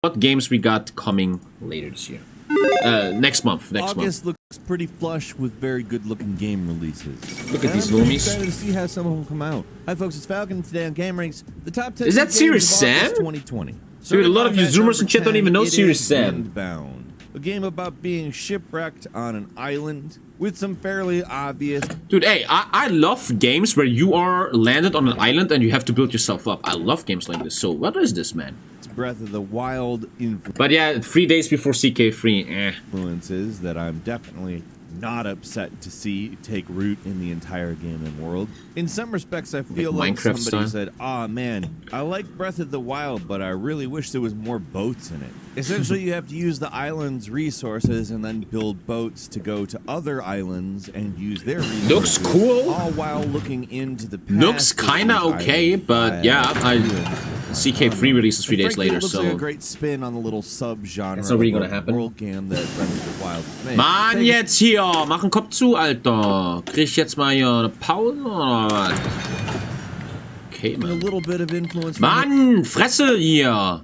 what games we got coming later this year. Next month. August looks pretty flush with very good-looking game releases. Look at these I'm loomies. excited to see how some of them come out. Hi, folks. It's Falcon today on Game Ranks. The top 10 Is that Serious Sam? 2020. Dude, a lot of you Zoomers and shit don't even know Serious Sam. Windbound, a game about being shipwrecked on an island with some fairly obvious. Dude, hey, I love games where you are landed on an island and you have to build yourself up. I love games like this. So what is this, man? Breath of the Wild But yeah, 3 days before CK3, influences that I'm definitely not upset to see take root in the entire gaming world. In some respects, I feel like Minecraft somebody style. said, "Ah, man, I like Breath of the Wild, but I really wish there was more boats in it." Essentially, you have to use the island's resources and then build boats to go to other islands and use their resources. Looks cool. All while looking into the past. Looks kinda okay, but yeah, CK3 releases 3 days later, it looks so... like a great spin on the little sub-genre That's not really gonna of happen. world game that Breath of the Wild made. Mann, jetzt hier! Mach den Kopf zu, Alter! Krieg ich jetzt mal hier eine Pause oder was? Okay, A Mann. little bit of influence from Mann, Fresse hier!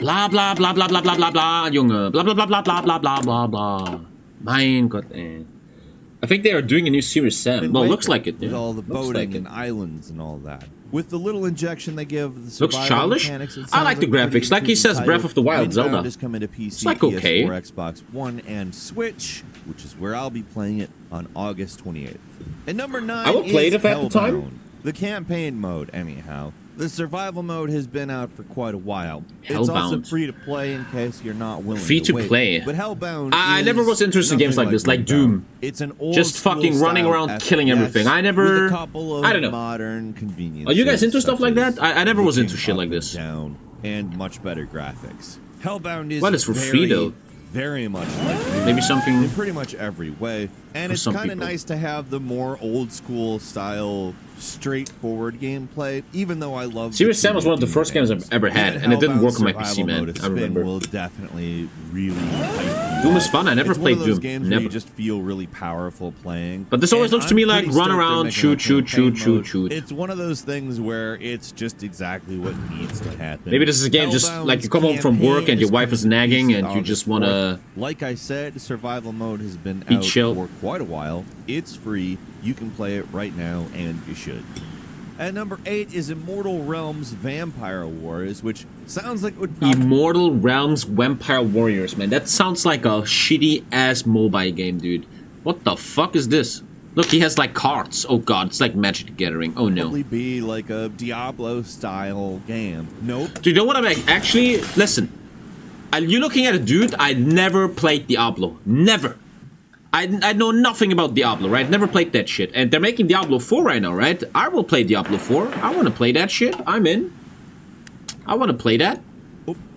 Bla bla bla bla bla bla bla bla, Junge. Bla bla bla bla bla bla bla bla bla. Mein Gott, ey. I think they are doing a new Serious Sam. Well, looks like it, with yeah. all the Looks boating like it. and islands and all that. With the little injection they give the Looks survival childish. mechanics, it I like the sounds a pretty graphics. Like he says, intriguing Breath of the Wild, title. Windbound Zelda. is coming to PC, It's like okay. PS4, Xbox One, and Switch, which is where I'll be playing it on August 28th. And number 9 I will play is it at the time. Hellbound. The campaign mode, anyhow. The survival mode has been out for quite a while. It's also Hellbound. free to play in case you're not willing Free to wait. play. But Hellbound I is never was interested in games nothing like this, like Windbound. Doom. It's an old Just fucking running around killing everything. I never... with a couple of I don't know. modern conveniences. Are you guys into stuff such like that? as I never was into looking shit up like and this. Down and much better graphics. Hellbound is Well, it's for free, though. very much like Doom Maybe something... in pretty much every way, and For it's some kind of people. nice to have the more old school style, straightforward gameplay. Even though I love Serious Sam was one of the first games I've ever had, and it didn't work on my PC, man. I remember. Will definitely really hype you Doom was up. fun. I never It's played one of those Doom. games where Never. you just feel really powerful playing. But this always And looks to I'm me like pretty run stoked they're around, making shoot, a shoot, campaign shoot, shoot, mode. shoot. It's one of those things where it's just exactly what needs to happen. Maybe this is a game just like you come home from work and your wife is nagging and you just want to... Like I said, survival mode has been Be out chill. for quite a while. It's free. You can play it right now, and you should. At number 8 is Immortal Realms Vampire Wars, which sounds like it would probably Immortal Realms Vampire Warriors, man. That sounds like a shitty-ass mobile game, dude. What the fuck is this? Look, he has like cards. Oh god, it's like Magic the Gathering. Oh no. be like a Diablo-style game. Nope. Do you know what I'm like? Actually, listen. You're looking at a dude. I never played Diablo. Never. I know nothing about Diablo, right? Never played that shit. And they're making Diablo 4 right now, right? I will play Diablo 4. I want to play that shit. I'm in. I want to play that.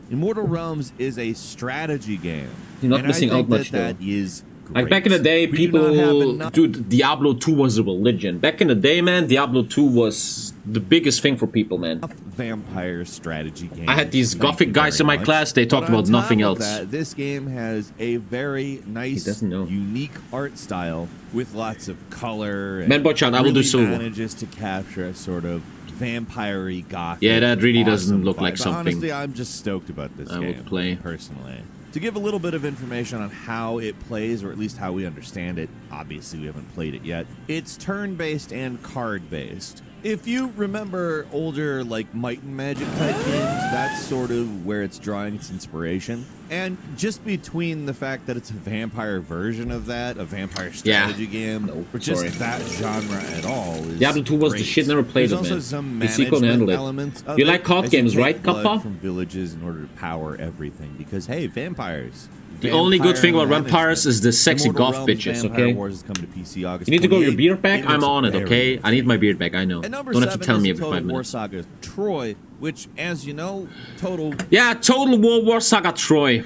Immortal Realms is a strategy game. You're not and missing I think out much, that though. is Like back in the day, We do not have people... enough- Dude, Diablo 2 was a religion. Back in the day, man, Diablo 2 was the biggest thing for people, man. Vampire strategy game. I had these gothic guys in my class, they talked about nothing else. This game has a very nice, doesn't know. unique art style with lots of color. And Man, boy, child, I will do really silver. manages to capture a sort of vampire-y gothic. Yeah, that really awesome doesn't look vibe. like But something honestly, I'm just stoked about this I will game. play. Personally. To give a little bit of information on how it plays, or at least how we understand it, obviously we haven't played it yet, it's turn-based and card-based. If you remember older, like, Might and Magic type games, that's sort of where it's drawing its inspiration. And just between the fact that it's a vampire version of that, a vampire strategy game, No, or just sorry. that genre at all is Diablo 2 was the great. shit, never played There's it, also man. some PC couldn't management handle it. elements of You it, like card as games, take right, blood Kappa? from villages in order to power everything, because, hey, vampires. The only good thing about Vampire vampires is the sexy Immortal goth Realms bitches, Vampire okay? Wars is coming to PC August You need to go your 28th. beard back? It I'm looks on it, very okay? I need my beard back, I know. And number Don't have to 7 tell is me every Total 5 War minutes. Saga Troy, which, as you know, Total... Yeah, Total War Saga Troy.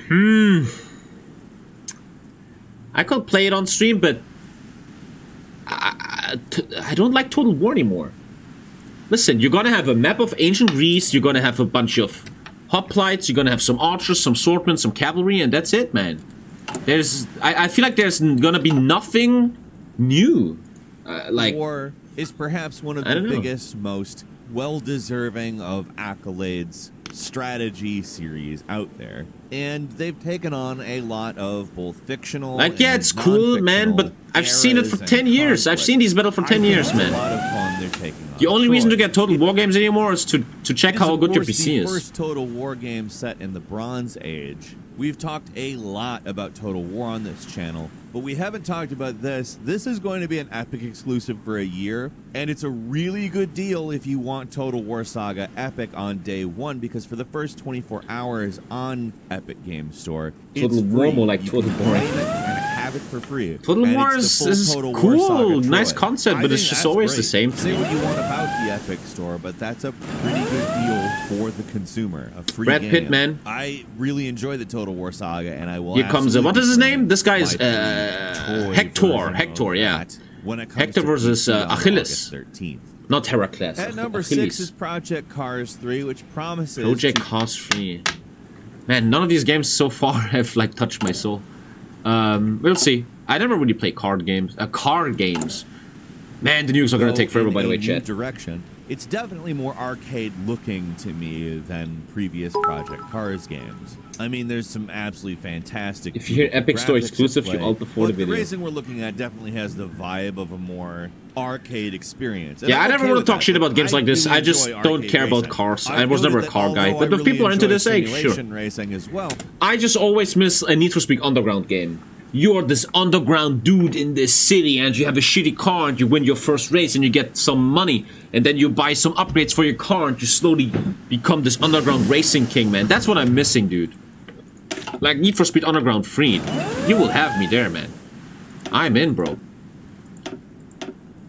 I could play it on stream, but... I don't like Total War anymore. Listen, you're gonna have a map of ancient Greece, you're gonna have a bunch of hoplites, you're gonna have some archers, some swordmen, some cavalry, and that's it, man. I feel like there's gonna be nothing new. Like... War is perhaps one of I the don't know. biggest, most well-deserving of accolades strategy series out there. And they've taken on a lot of both fictional Like, yeah, and it's cool, man, but I've seen it for eras 10 and years. I've seen these battles for 10 years, It's a man. lot of fun they're taking on. The only reason to Troy. get Total War games anymore is to check It how of good your course PC the is. first Total War game set in the Bronze Age. We've talked a lot about Total War on this channel, but we haven't talked about this. This is going to be an Epic exclusive for a year, and it's a really good deal if you want Total War Saga Epic on day one, because for the first 24 hours on Epic Game Store, it's Total War free. more like You Total can War. claim it and have it for free. Total And War it's the is full Total War cool, Saga nice Troy. concept, I but it's think just that's always the great. same Say thing. what you want about the Epic Store, but that's a pretty good deal for the consumer. A free Brad game. Pitt, man. I really enjoy the Total War Saga, and I will. Here comes what is his name? This guy is Hector. Hector, yeah. When it comes Hector to versus PC on Achilles. August 13th. Not Heracles. At number Achilles. 6 is Project Cars 3, which promises Project to Cars 3. Man, none of these games so far have like touched my soul. We'll see. I never really play card games. Car games. Man, the nukes are gonna go take forever, in by the way, a new chat. direction. It's definitely more arcade looking to me than previous Project Cars games. I mean, there's some absolutely fantastic. If you hear Epic Store graphics at exclusive, you play, alt before the but video. The racing we're looking at definitely has the vibe of a more arcade experience. And Yeah, I'm I never okay want with to talk that. shit about games like this. really I just enjoy don't arcade care about racing. cars. I I've was never a noted car that guy. although But I if people really are into enjoy this, hey, sure. simulation racing as well. I just always miss a Need for Speed Underground game. You're this underground dude in this city and you have a shitty car and you win your first race and you get some money and then you buy some upgrades for your car and you slowly become this underground racing king, man. That's what I'm missing, dude. Like Need for Speed Underground free. You will have me there, man. I'm in, bro.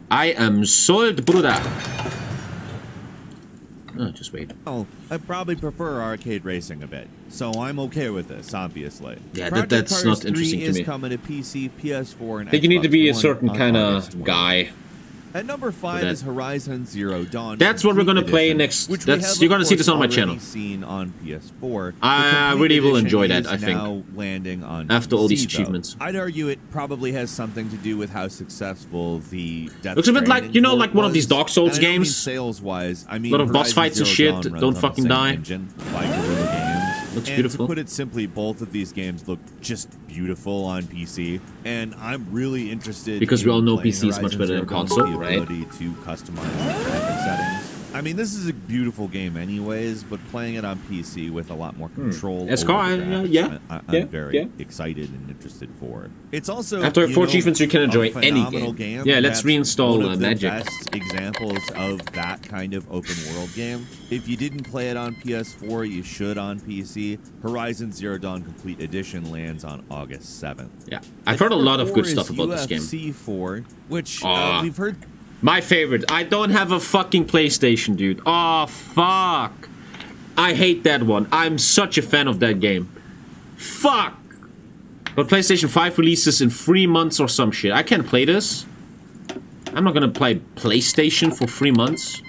I am sold, bruda. Oh, just wait. Oh, I probably prefer arcade racing a bit, so I'm okay with this, obviously. Yeah, Project that's Cars not 3 interesting to is me. coming to PC, PS4, and I think you need to be a Xbox certain One kind on August of 20th. guy. At number 5 that. is Horizon Zero Dawn. That's what we're gonna Complete play Edition, next. which we That's have, you're of gonna see this course, on my already channel. Seen on PS4. I The Complete really will Edition enjoy that, is I think. now landing on After all these PC, though. achievements. I'd argue it probably has something to do with how successful the Death Looks a bit like, Stranding you know, port like one of these was. Dark Souls And I don't mean games. sales-wise, I mean Lot of boss Horizon fights and Zero shit, Dawn runs don't on the fucking same die. engine, like Guerrilla Games. Looks And beautiful. to put it simply, both of these games look just beautiful on PC, and I'm really interested Because we in all know playing PC is much Horizon better Zero than Dawn with console, the right? ability to customize the graphic settings. I mean, this is a beautiful game anyways, but playing it on PC with a lot more control It's over cool, the yeah, graphics, yeah, I'm yeah, very yeah. excited and interested for. It's also, After you 4 know, achievements, you can a enjoy any phenomenal game. Yeah, let's Perhaps reinstall, one of the Magic. best examples of that kind of open world game. If you didn't play it on PS4, you should on PC. Horizon Zero Dawn Complete Edition lands on August 7th. Yeah, I've heard a lot of good stuff about this game. UFC 4, which we've heard. My favorite. I don't have a fucking PlayStation, dude. Oh, fuck. I hate that one. I'm such a fan of that game. Fuck. But PlayStation 5 releases in 3 months or some shit. I can't play this. I'm not gonna play PlayStation for 3 months.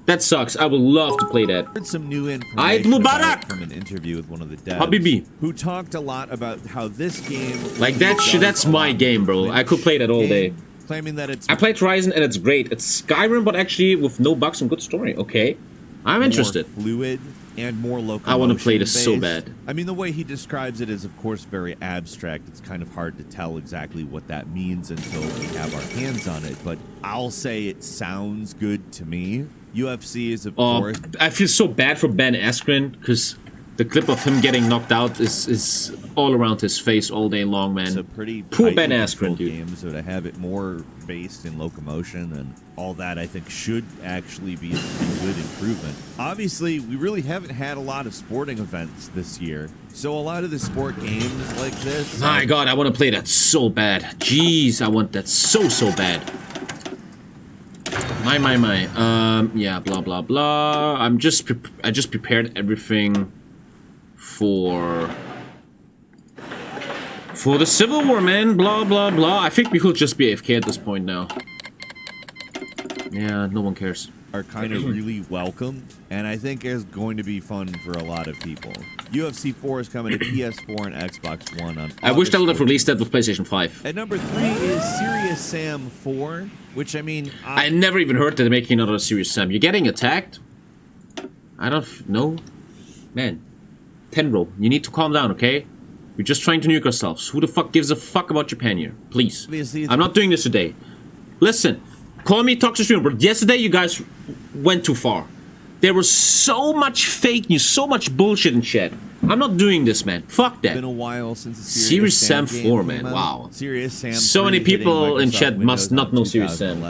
That sucks. I would love to play that. Heard some new Eid information Mubarak! about from an interview with one of the devs Habibi. who talked a lot about how this game Like, that shit, that's my game, bro. I could play that all day. claiming that it's I played Horizon and it's great. It's Skyrim, but actually with no bugs and good story. Okay. I'm interested. more fluid and more locomotion I wanna play this so based. bad. I mean, the way he describes it is, of course, very abstract. It's kind of hard to tell exactly what that means until we have our hands on it. But I'll say it sounds good to me. UFC is, of course, I feel so bad for Ben Askren because the clip of him getting knocked out is all around his face all day long, it's a man. pretty Poor tightly Ben Askren, controlled dude. game, so to have it more based in locomotion and all that, I think should actually be a pretty good improvement. Obviously, we really haven't had a lot of sporting events this year, so a lot of the sport games like this. My God, I want to play that so bad. Jeez, I want that so bad. My. Yeah, blah blah blah. I just prepared everything for the Civil War, man. Blah blah blah. I think we could just be AFK at this point now. Yeah, no one cares. Are kind of really welcome, and I think is going to be fun for a lot of people. UFC 4 is coming to PS4 and Xbox One on I wish they would have August released that with PlayStation 5. At number 3 is Serious Sam 4, which I mean, I never even heard that they're making another Serious Sam. You're getting attacked? I don't know. Man, Tenro, you need to calm down, okay? We're just trying to nuke ourselves. Who the fuck gives a fuck about Japan here? Please. I'm not doing this today. Listen, call me toxic streamer, but yesterday you guys went too far. There was so much fake news, so much bullshit in chat. I'm not doing this, man. Fuck that. It's been a while since the Serious Sam 4, man. Wow. Serious Sam so many people in chat must not know Serious Sam.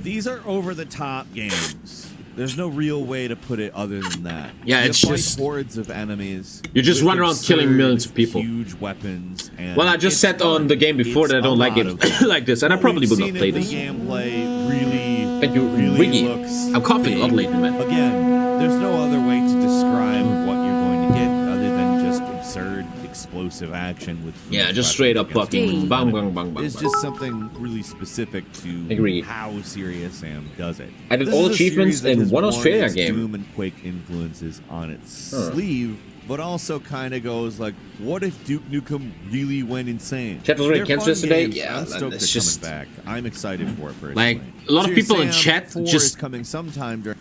These are over-the-top games. There's no real way to put it other than that. Yeah, it's fight just hordes of enemies. You just run around killing millions of people. Huge weapons. And well, I just said on the game before that I don't like games like this, and I probably would not play this. Gameplay really, Thank you, really looks I'm coughing a lot lately, man. Again, there's no other way to describe what you're going to get other than just absurd, explosive action with. Yeah, just straight up fucking bang, bang, bang, bang. It's just something really specific to how Serious Sam does it. I did all achievements in one Australia game. Doom and Quake influences on its sleeve, but also kind of goes like, what if Duke Nukem really went insane? Chat was already canceled yesterday. Games. Yeah, I'm stoked it's they're just coming back. I'm excited for it. Personally. Like a lot of people in Serious chat Sam 4 just is coming sometime during.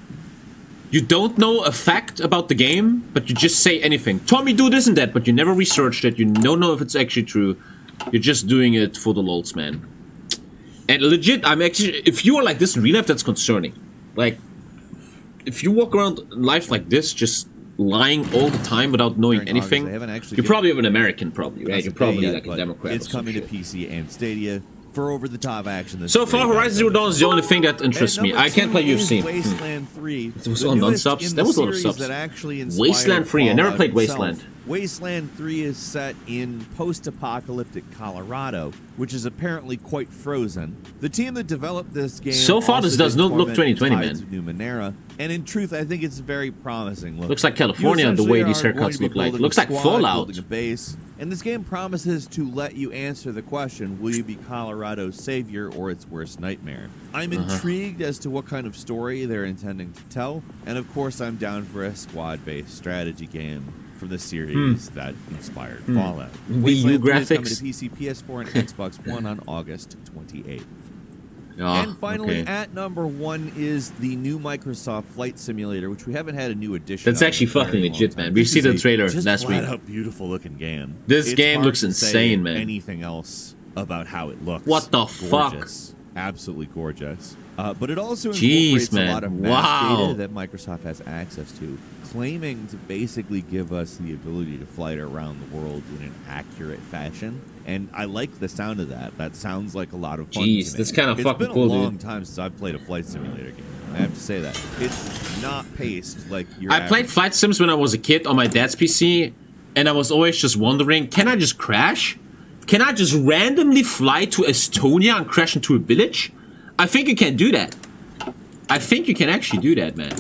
You don't know a fact about the game, but you just say anything. Tommy, do this and that, but you never researched it. You don't know if it's actually true. You're just doing it for the lols, man. And legit, I'm actually... If you are like this in real life, that's concerning. Like, if you walk around life like this, just lying all the time without knowing anything, you're probably an American, probably, right? You're probably like a Democrat. It's coming to PC and Stadia. For over-the-top action. So far, Horizon Zero Dawn is the only thing that interests me. I can't play UFC. Wasteland 3. It was all non-subs. There was a lot of subs. Wasteland 3. I never played Wasteland. Wasteland 3 is set in post-apocalyptic Colorado, which is apparently quite frozen. The team that developed this game so far this does not look 2020, man. Numenera, and in truth, I think it's very promising. Looks like California the way these haircuts look like. Looks like Fallout. A base, and this game promises to let you answer the question, will you be Colorado's savior or its worst nightmare? I'm intrigued as to what kind of story they're intending to tell, and of course I'm down for a squad-based strategy game from the series that inspired Fallout. Wasteland 3 is coming to PC, PS4, and Xbox One on August 28th. And finally, at number 1 is the new Microsoft Flight Simulator, which we haven't had a new edition. That's actually fucking legit, man. We've seen the trailer last week. Just a beautiful looking game. This game looks insane, man. Anything else about how it looks? What the fuck? Absolutely gorgeous. But it also incorporates a lot of map data that Microsoft has access to, claiming to basically give us the ability to fly around the world in an accurate fashion. And I like the sound of that. That sounds like a lot of fun. Jeez, that's kind of fucking cool, dude. It's been a long time since I've played a flight simulator game. I have to say that. It's not paced like your I played Flight Sims when I was a kid on my dad's PC, and I was always just wondering, can I just crash? Can I just randomly fly to Estonia and crash into a village? I think you can do that. I think you can actually do that, man.